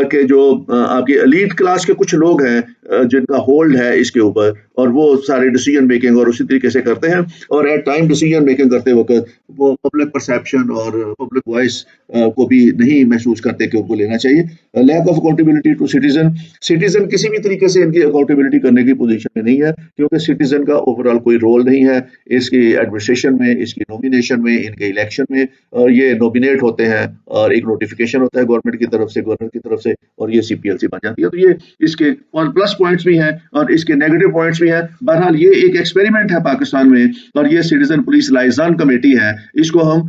के जो आपके एलीट क्लास के कुछ लोग हैं जिनका होल्ड है इसके ऊपर, और वो सारे डिसीजन मेकिंग और उसी तरीके से करते हैं, और एट टाइम डिसीजन मेकिंग करते वक्त वो पब्लिक परसेप्शन और पब्लिक वॉइस को भी नहीं महसूस करते कि उनको लेना चाहिए। Lack of accountability to citizen, citizen किसी भी तरीके से इनकी अकाउंटेबिलिटी करने की पोजीशन में नहीं है, क्योंकि सिटीजन का ओवरऑल कोई रोल नहीं है इसकी एडमिनिस्ट्रेशन में, इसकी नॉमिनेशन में, इनके इलेक्शन में। और ये नॉमिनेट होते हैं और एक नोटिफिकेशन होता है गवर्नमेंट की तरफ से, गवर्नर की तरफ से, और ये सीपीएलसी बन जाती है। तो ये इसके प्लस पॉइंट्स भी हैं और इसके नेगेटिव पॉइंट्स भी हैं। बहरहाल ये एक एक्सपेरिमेंट है पाकिस्तान में, और ये सिटीजन पुलिस लाइजान कमेटी है, इसको हम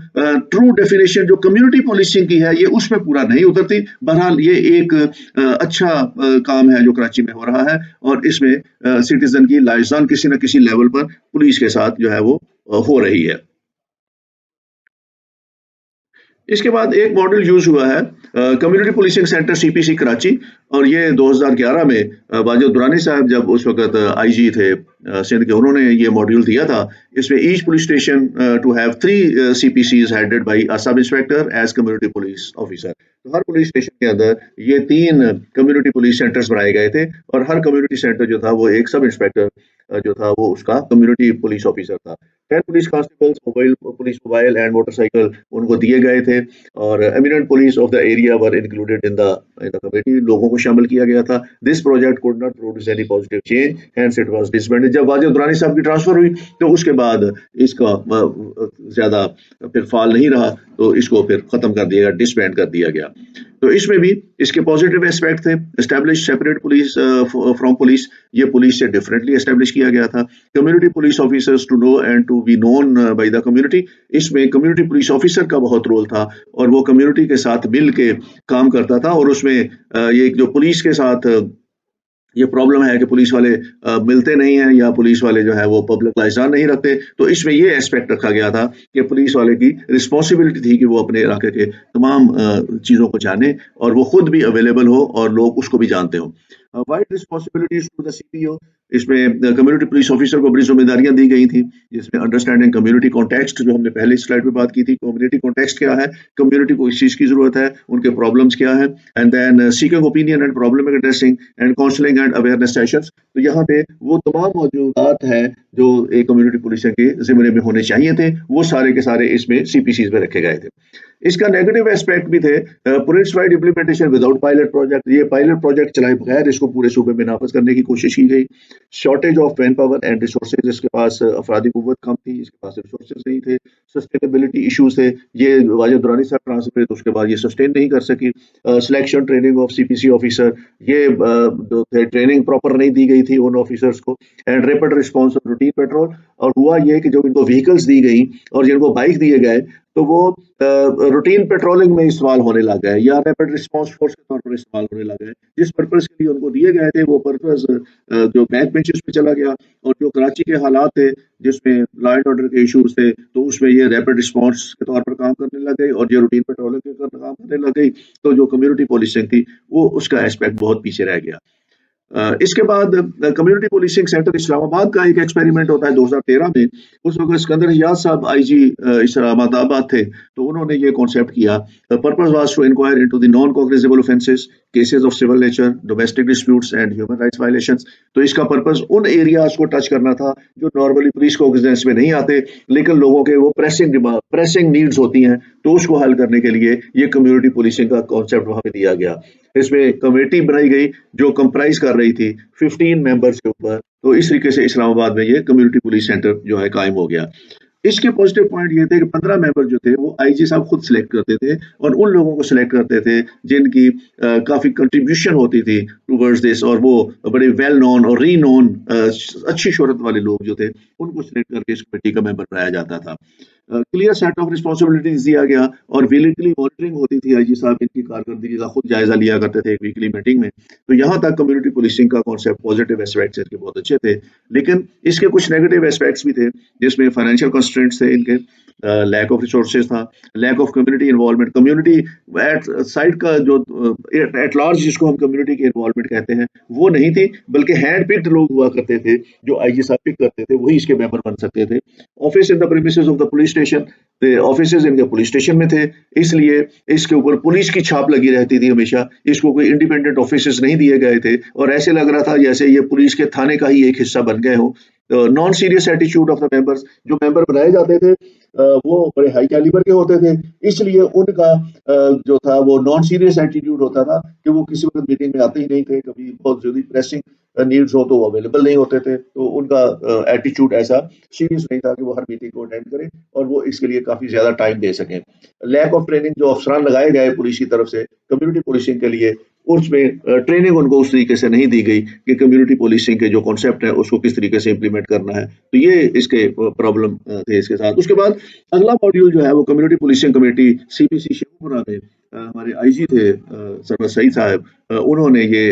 ट्रू डेफिनेशन जो कम्युनिटी पुलिसिंग की है ये उसमें पूरा नहीं उतरती। बहरहाल ये एक अच्छा काम है जो कराची में हो रहा है, और इसमें सिटीजन की लाइजान किसी न किसी लेवल पर पुलिस के साथ जो है वो हो रही है। इसके बाद एक मॉडल यूज हुआ है community policing centre CPC Karachi, और ये 2011 में वाजिद दुरानी साहब जब उस वक्त आईजी थे सिंध के, उन्होंने ये मॉड्यूल दिया था। इसमें each police station to have 3 CPCs headed by a sub inspector as community police officer. तो हर पुलिस स्टेशन के अंदर ये 3 कम्युनिटी पुलिस सेंटर्स बनाए गए थे, और हर कम्युनिटी सेंटर जो था वो एक सब इंस्पेक्टर जो था वो उसका कम्युनिटी पुलिस ऑफिसर था। 10 police constables, mobile police mobile and motorcycle उनको दिए गए थे, और eminent police of the area were included in the committee, लोगों को शामिल किया गया था। This project could not produce any positive change, hence it was disbanded. जब वाजिद दुरानी साहब की ट्रांसफर हुई तो उसके बाद इसका ज्यादा फिर फाल नहीं रहा, तो इसको फिर खत्म कर दिया गया, डिसबैंड कर दिया गया। तो इसमें भी इसके पॉजिटिव एस्पेक्ट थे। Establish separate police from police, ये पुलिस से डिफरेंटली एस्टैब्लिश किया गया था। Community police officers to know and to be known by the community, इसमें कम्युनिटी पुलिस ऑफिसर का बहुत रोल था, और वो कम्युनिटी के साथ मिल के काम करता था। और उसमें ये जो पुलिस के साथ ये प्रॉब्लम है कि पुलिस वाले मिलते नहीं हैं, या पुलिस वाले जो है वो पब्लिक लाइजान नहीं रखते, तो इसमें ये एस्पेक्ट रखा गया था कि पुलिस वाले की रिस्पॉन्सिबिलिटी थी कि वो अपने इलाके के तमाम चीज़ों को जाने, और वो खुद भी अवेलेबल हो और लोग उसको भी जानते हो। Wide responsibilities to the CPO, इसमें कम्युनिटी पुलिस ऑफिसर को बड़ी जिम्मेदारियां दी गई थी, जिसमें अंडरस्टैंडिंग कम्युनिटी कॉन्टेक्स्ट, जो हमने पहले स्लाइड में बात की थी, कम्युनिटी कॉन्टेक्स्ट क्या है, कम्युनिटी को इस चीज़ की जरूरत है, उनके प्रॉब्लम्स क्या है, and then seeking opinion and problem addressing and counselling and awareness sessions. तो यहाँ पे वो तमाम मौजूदात हैं जो एक कम्युनिटी पुलिसिंग के जिम्मे में होने चाहिए थे, वो सारे के सारे इसमें सीपीसीज में रखे गए थे। इसका नेगेटिव एस्पेक्ट भी थे, police wide implementation without pilot project, ये पायलट प्रोजेक्ट चलाए बगैर इसको पूरे सूबे में नाफज करने की कोशिश की गई। Shortage of man power and resources, इसके पास अफराधी कुव्वत कम थी, इसके पास रिसोर्सेज नहीं थे। सस्टेनेबिलिटी इश्यूज थे, ये वाजिद दुरानी साहब ट्रांसफर तो उसके बाद ये सस्टेन नहीं कर सकी। Selection training of CPC officer, ये ट्रेनिंग प्रॉपर नहीं दी गई थी उन ऑफिसर्स को। And rapid response of routine petrol, और हुआ ये कि जो इनको व्हीकल्स दी गई और जिनको बाइक दिए गए, तो वो रूटीन पेट्रोलिंग में इस्तेमाल होने लग गए, या रैपिड रिस्पांस फोर्स के तौर पर इस्तेमाल होने लग गए। जिस पर्पस के लिए उनको दिए गए थे वो पर्पस जो बैक बेंचेस पे चला गया, और जो कराची के हालात थे जिसमें लॉ एंड ऑर्डर के इश्यूज थे, तो उसमें ये रैपिड रिस्पांस के तौर पर काम करने लग गई, और ये रूटीन पेट्रोलिंग के काम करने लग गई। तो जो कम्युनिटी पुलिसिंग थी वो उसका एस्पेक्ट बहुत पीछे रह गया। इसके बाद कम्युनिटी पुलिसिंग सेंटर इस्लामाबाद का एक एक्सपेरिमेंट होता है 2013 में। उस वक्त सिकंदर हियाज साहब आईजी इस्लामाबाद थे, तो उन्होंने ये कॉन्सेप्ट किया। Purpose was to inquire into the non cognizable offences, cases of civil nature, domestic disputes and human rights violations. तो इसका पर्पस उन एरियाज को टच करना था जो नॉर्मली पुलिस कॉग्निजेंस में नहीं आते, लेकिन लोगों के वो प्रेसिंग नीड्स होती हैं, तो उसको हल करने के लिए ये कम्युनिटी पुलिसिंग का कॉन्सेप्ट वहां पे दिया गया। इसमें कमेटी बनाई गई जो कंप्राइज कर रही थी 15 मेंबर्स के ऊपर। तो इस तरीके से इस्लामाबाद में ये कम्युनिटी पुलिस सेंटर जो है कायम हो गया। इसके पॉजिटिव पॉइंट ये थे कि 15 मेंबर जो थे वो आईजी साहब खुद सिलेक्ट करते थे, और उन लोगों को सिलेक्ट करते थे जिनकी काफी कंट्रीब्यूशन होती थी टूवर्ड्स दिस, और वो बड़े वेल नोन और री नोन अच्छी शोहरत वाले लोग जो थे उनको सिलेक्ट करके इस कमेटी का मेंबर बनाया जाता था। क्लियर सेट ऑफ रिस्पॉन्सिबिलिटीज दिया गया, और वीकली मॉनिटरिंग होती थी। आईजी साहब इनकी कारकर्दगी का खुद जायजा लिया करते थे एक वीकली मीटिंग में। तो यहाँ तक कम्युनिटी पुलिसिंग का कॉन्सेप्ट, पॉजिटिव एस्पेक्ट्स इसके बहुत अच्छे थे। लेकिन इसके कुछ नेगेटिव एस्पेक्ट्स भी थे, जिसमें फाइनेंशियल कंस्ट्रेंट्स थे इनके, लैक ऑफ रिसोर्सेज था, lack of community involvement. Community at side का जो एट लार्ज जिसको हम कम्युनिटी की इन्वॉल्वमेंट कहते हैं वो नहीं थी, बल्कि हैंड पिक्ड लोग हुआ करते थे जो आईजी साहब पिक करते थे, वही इसके मेंबर बन सकते थे। Office in the premises of the police station, office इनके पुलिस स्टेशन में थे, इसलिए इसके ऊपर पुलिस की छाप लगी रहती थी हमेशा। इसको कोई इंडिपेंडेंट ऑफिस नहीं दिए गए थे, और ऐसे लग रहा था जैसे ये पुलिस के थाने का ही एक हिस्सा बन गए हो। Non serious attitude of the members, जो मेंबर बनाए जाते थे वो बड़े हाई कैलिबर के होते थे, इसलिए उनका जो था वो नॉन सीरियस एटीट्यूड होता था कि वो किसी वक्त मीटिंग में आते ही नहीं थे। कभी बहुत जरूरी प्रेसिंग नीड्स हो तो वो अवेलेबल नहीं होते थे, तो उनका एटीट्यूड ऐसा सीरियस नहीं था कि वो हर मीटिंग को अटेंड करें और वो इसके लिए काफी ज्यादा टाइम दे सकें। लैक ऑफ ट्रेनिंग, जो अफसरान लगाए गए पुलिस की तरफ से कम्युनिटी पुलिसिंग के लिए, उसमें ट्रेनिंग उनको उस तरीके से नहीं दी गई कि कम्युनिटी पुलिसिंग के जो कॉन्सेप्ट है उसको किस तरीके से इम्प्लीमेंट करना है। तो ये इसके प्रॉब्लम थे इसके साथ। उसके बाद अगला मॉड्यूल जो है वो community policing committee CPC Sheikhupura में हमारे आईजी थे सरवर सईद साहब, उन्होंने ये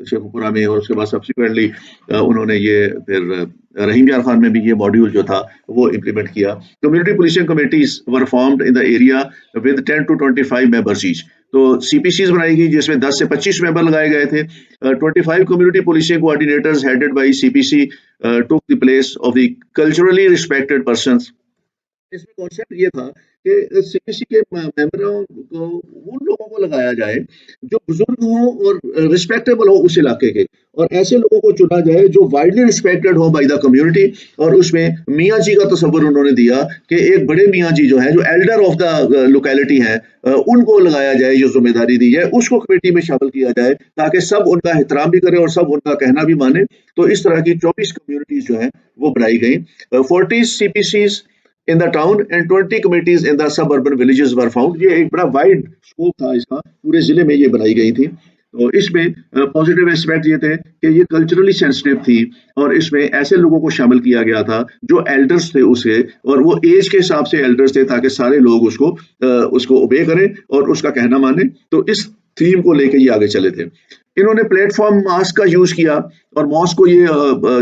शेखुपुरा में, और उसके बाद सब्सिक्वेंटली उन्होंने ये फिर रहीम यार खान में भी ये मॉड्यूल जो था वो इम्प्लीमेंट किया। Community policing committees were formed in the area with 10 to 25 members each. तो सीपीसीज बनाई गई जिसमें 10 से 25 मेंबर लगाए गए थे। 25 community policing coordinators headed by CPC took the place of the culturally respected persons. इसमें कॉन्सेप्ट ये था कि सीपीसी के मेंबरों को, उन लोगों को लगाया जाए जो बुजुर्ग हों और रिस्पेक्टेबल हो उस इलाके के, और ऐसे लोगों को चुना जाए जो वाइडली रिस्पेक्टेड हो बाय द कम्युनिटी। और उसमें मियाँ जी का तस्वर उन्होंने दिया कि एक बड़े मियाँ जी जो है, जो एल्डर ऑफ द लोकेलिटी है, उनको लगाया जाए, जो जिम्मेदारी दी जाए उसको कमेटी में शामिल किया जाए, ताकि सब उनका एहतराम भी करें और सब उनका कहना भी माने। तो इस तरह की 24 कम्युनिटीज जो है वो बनाई गई। 40 सीपीसीज in the town and 20 committees in the suburban villages were found। ये एक बड़ा वाइड स्कोप था इसका, पूरे जिले में ये बनाई गई थी। तो इसमें पॉजिटिव एस्पेक्ट ये थे कि ये कल्चरली सेंसिटिव थी, और इसमें ऐसे लोगों को शामिल किया गया था जो एल्डर्स थे उसके, और वो एज के हिसाब से एल्डर्स थे, ताकि सारे लोग उसको ओबे करें और उसका कहना माने। तो इस थीम को लेके ये आगे चले थे। इन्होंने प्लेटफॉर्म मास का यूज किया, और मॉस को ये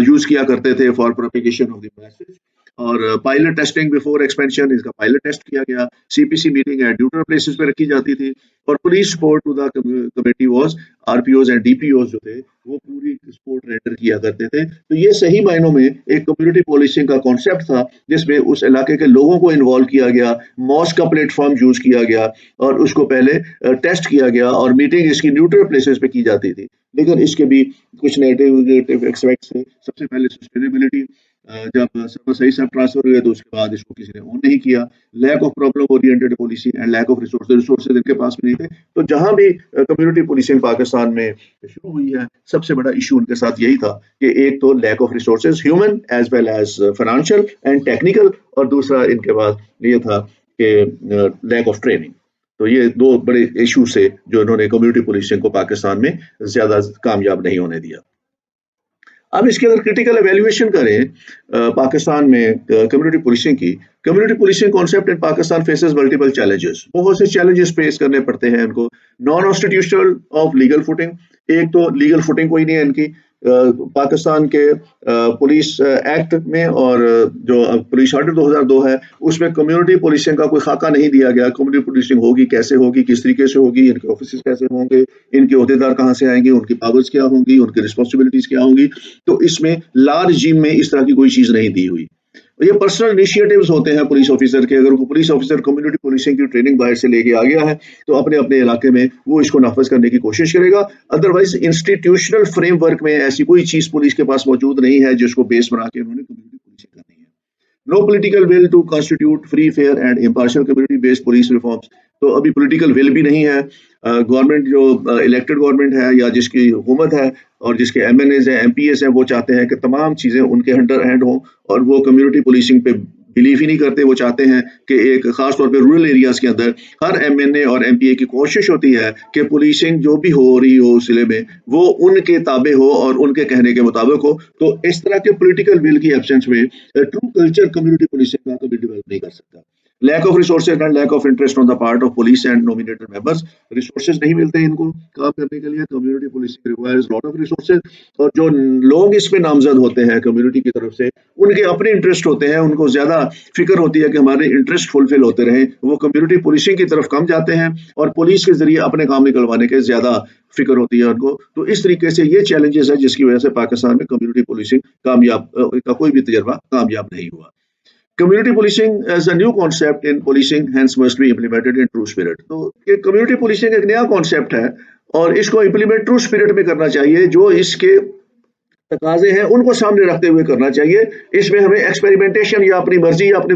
यूज किया करते थे for propagation of the message. और पायलट टेस्टिंग बिफोर एक्सपेंशन, इसका पायलट टेस्ट किया गया। CPC meeting at neutral places पे रखी जाती थी, और police support to the committee was, RPOs and DPOs जो थे वो पूरी सपोर्ट रेंडर किया करते थे। तो ये सही मायनों में एक कम्युनिटी पुलिसिंग का कॉन्सेप्ट था, जिसमें उस इलाके के लोगों को इन्वॉल्व किया गया, मॉस का प्लेटफॉर्म यूज किया गया, और उसको पहले टेस्ट किया गया, और मीटिंग इसकी न्यूट्रल प्लेसेस पे की जाती थी। लेकिन इसके भी कुछ नेगेटिव एस्पेक्ट्स थे। सबसे पहले सस्टेनेबिलिटी, जब सर्वर सही सब ट्रांसफर हुए तो उसके बाद इसको किसी ने ऑन नहीं किया। Lack of problem oriented policy and lack of resources इनके पास भी नहीं थे। तो जहां भी कम्युनिटी पुलिसिंग पाकिस्तान में शुरू हुई है, सबसे बड़ा इशू उनके साथ यही था कि एक तो lack of resources, human as well as financial and technical, और दूसरा इनके पास ये था कि लैक ऑफ ट्रेनिंग। तो ये दो बड़े इशू से जो इन्होंने कम्युनिटी पुलिसिंग को पाकिस्तान में ज्यादा कामयाब नहीं होने दिया। अब इसकी अगर क्रिटिकल एवेल्युएशन करें पाकिस्तान में कम्युनिटी पुलिसिंग की, community policing concept in Pakistan faces multiple challenges. बहुत से चैलेंजेस फेस करने पड़ते हैं इनको। Non constitutional of legal footing, एक तो लीगल फुटिंग कोई नहीं है इनकी, पाकिस्तान के पुलिस एक्ट में और जो पुलिस ऑर्डर 2002 है उसमें कम्युनिटी पुलिसिंग का कोई खाका नहीं दिया गया। कम्युनिटी पुलिसिंग होगी, कैसे होगी, किस तरीके से होगी, इनके ऑफिस कैसे होंगे, इनके ओहदेदार कहाँ से आएंगे, उनकी पावर्स क्या होंगी, उनकी रिस्पॉन्सिबिलिटीज क्या होंगी। तो इसमें लार्ज जिम में इस तरह की कोई चीज नहीं दी हुई। ये पर्सनल इनिशिएटिव्स होते हैं पुलिस ऑफिसर के। अगर पुलिस ऑफिसर कम्युनिटी पुलिसिंग की ट्रेनिंग बाहर से लेके आ गया है तो अपने अपने इलाके में वो इसको नाफज करने की कोशिश करेगा। अदरवाइज इंस्टीट्यूशनल फ्रेमवर्क में ऐसी कोई चीज पुलिस के पास मौजूद नहीं है जिसको बेस बना के उन्होंने कम्युनिटी पुलिसिंग करनी है। No political will to constitute free fair and impartial community based police reforms. तो अभी पॉलिटिकल विल भी नहीं है। गवर्नमेंट जो इलेक्टेड गवर्नमेंट है या जिसकी हुकूमत है और जिसके एमएनएज हैं, एमपीएस हैं, वो चाहते हैं कि तमाम चीजें उनके अंडर हैंड हों और वो कम्युनिटी पुलिसिंग पे बिलीव ही नहीं करते। वो चाहते हैं कि एक खास तौर पे रूरल एरियाज के अंदर हर एमएनए और एमपीए की कोशिश होती है कि पुलिसिंग जो भी हो रही हो उस जिले में वो उनके ताबे हो और उनके कहने के मुताबिक हो। तो इस तरह के पॉलिटिकल विल की एब्सेंस में ट्रू कल्चर कम्युनिटी पुलिसिंग का कभी डेवलप नहीं कर सकता। Lack of resources and lack of interest on the part of police and nominated members. Resources नहीं मिलते इनको काम करने के लिए। Community policing requires lot of resources. और जो लोग इसमें नामजद होते हैं कम्युनिटी की तरफ से उनके अपने इंटरेस्ट होते हैं, उनको ज्यादा फिक्र होती है कि हमारे इंटरेस्ट फुलफिल होते रहें। वो कम्युनिटी पुलिसिंग की तरफ कम जाते हैं और पुलिस के जरिए अपने काम निकलवाने के ज्यादा फिक्र होती है उनको। तो इस तरीके से ये चैलेंजेस है जिसकी वजह से पाकिस्तान में कम्युनिटी पुलिसिंग कामयाब का कोई भी तजर्बा कामयाब नहीं हुआ। Community policing as a new concept in policing hence must be implemented in true spirit। तो ये कम्युनिटी पुलिसिंग एक नया कॉन्सेप्ट है और इसको इम्प्लीमेंट ट्रू स्पिरिट में करना चाहिए। जो इसके तकाजे हैं उनको सामने रखते हुए करना चाहिए। इसमें हमें एक्सपेरिमेंटेशन या अपनी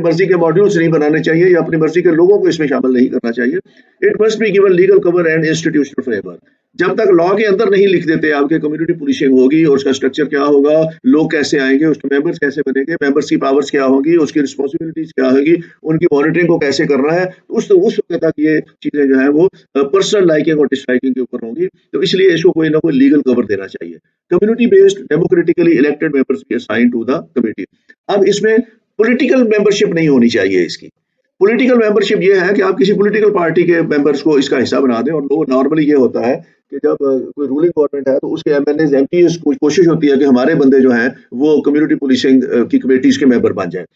मर्जी के मॉड्यूल्स नहीं बनाने चाहिए या अपनी मर्जी के लोगों को इसमें शामिल नहीं करना चाहिए। It must be given legal cover and institutional framework. जब तक लॉ के अंदर नहीं लिख देते आपके कम्युनिटी पुलिसिंग होगी और उसका स्ट्रक्चर क्या होगा, लोग कैसे आएंगे, उसके मेंबर्स कैसे बनेंगे, मेंबर्स की पावर्स क्या होगी, उसकी रिस्पॉन्सिबिलिटीज क्या होगी, उनकी मॉनिटरिंग को कैसे करना है, उस वक्त तक ये चीजें जो है वो पर्सनल लाइकिंग और डिसलाइकिंग के ऊपर होंगी। तो इसलिए इसको कोई ना कोई लीगल कवर देना चाहिए। Community based democratically elected members be assigned to the committee. अब इसमें पॉलिटिकल मेंबरशिप नहीं होनी चाहिए। इसकी पॉलिटिकल मेंबरशिप ये है कि आप किसी पॉलिटिकल पार्टी के मेंबर्स को इसका हिस्सा बना दें। और वो नॉर्मली ये होता है कि जब कोई रूलिंग गवर्नमेंट है तो उसके एमएनएज एमपीएस को कोशिश होती है कि हमारे बंदे जो हैं वो कम्युनिटी पुलिसिंग की कमेटीज के मेंबर बन जाए।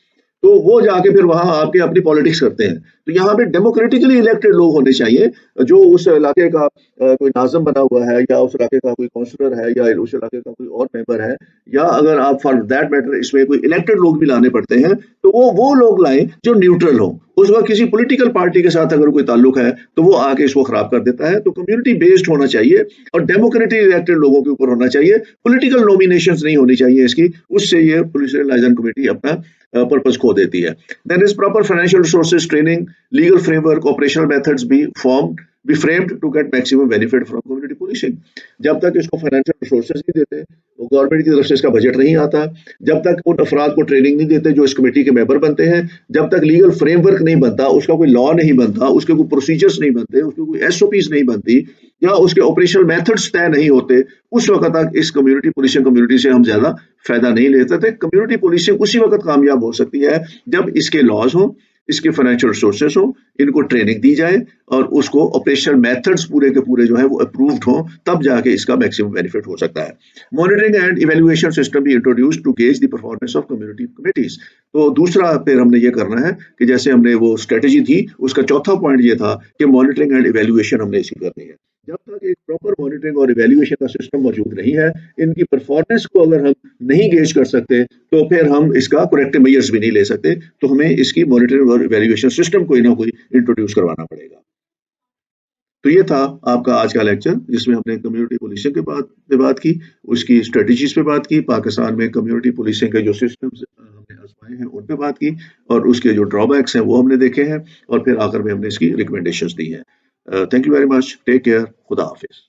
तो वो जाके फिर वहां आपके अपनी पॉलिटिक्स करते हैं। तो यहाँ पे डेमोक्रेटिकली इलेक्टेड लोग होने चाहिए जो उस इलाके का कोई नाज़िम बना हुआ है या उस इलाके का कोई काउंसलर है या उस इलाके का कोई और मेंबर है, या अगर आप फॉर दैट मैटर इसमें कोई इलेक्टेड लोग भी लाने पड़ते हैं तो वो लोग लाएं जो न्यूट्रल हो। उस वक्त किसी पॉलिटिकल पार्टी के साथ अगर कोई ताल्लुक है तो वो आके इसको खराब कर देता है। तो कम्युनिटी बेस्ड होना चाहिए और डेमोक्रेटिक इलेक्टेड लोगों के ऊपर होना चाहिए। पॉलिटिकल नॉमिनेशंस नहीं होनी चाहिए इसकी। उससे ये पुलिस लाइजन कमेटी अपना पर्पस खो देती है। There is proper financial resources, training, legal framework, operational methods be framed to get maximum benefit from community policing। जब तक इसको फाइनेंशियल रिसोर्सेज नहीं देते, तो गवर्नमेंट की तरफ से इसका बजट नहीं आता, जब तक उन अफराद को ट्रेनिंग नहीं देते जो इस कमेटी के मेंबर बनते हैं, जब तक लीगल फ्रेमवर्क नहीं बनता, उसका कोई लॉ नहीं बनता, उसके कोई प्रोसीजर्स नहीं बनते, उसकी कोई एसओपीज नहीं बनती या उसके ऑपरेशनल मेथड्स तय नहीं होते, उस वक्त तक इस कम्युनिटी पुलिसिंग कम्युनिटी से हम ज्यादा फायदा नहीं ले सकते। कम्युनिटी पुलिसिंग उसी वक्त कामयाब हो सकती है जब इसके लॉज हो, इसके फाइनेंशियल रिसोर्सेस हो, इनको ट्रेनिंग दी जाए और उसको ऑपरेशनल मेथड्स पूरे के पूरे जो है वो अप्रूव्ड हो, तब जाके इसका मैक्सिमम बेनिफिट हो सकता है। मॉनिटरिंग एंड इवैल्यूएशन सिस्टम भी introduced to gauge the performance of community committees. तो दूसरा फिर हमने ये करना है कि जैसे हमने वो स्ट्रेटेजी थी उसका चौथा पॉइंट ये था कि मॉनिटरिंग एंड इवैल्यूएशन हमने इसकी करनी है। जब तक एक प्रॉपर मॉनिटरिंग और इवैल्यूएशन का सिस्टम मौजूद नहीं है, इनकी परफॉर्मेंस को अगर हम नहीं गेज कर सकते तो फिर हम इसका करेक्टिव मेजर्स भी नहीं ले सकते। तो हमें इसकी मॉनिटरिंग और इवैल्यूएशन सिस्टम कोई ना कोई इंट्रोड्यूस करवाना पड़ेगा। तो ये था आपका आज का लेक्चर जिसमें हमने कम्युनिटी पुलिसिंग के बात की, उसकी स्ट्रेटजीज पे बात की, पाकिस्तान में कम्युनिटी पुलिसिंग के जो सिस्टम्स हमने आजमाए हैं उन पे बात की और उसके जो ड्रॉबैक्स हैं वो हमने देखे हैं और फिर आखिर में हमने इसकी रिकमेंडेशंस दी हैं। Thank you very much, take care, खुदा हाफिज।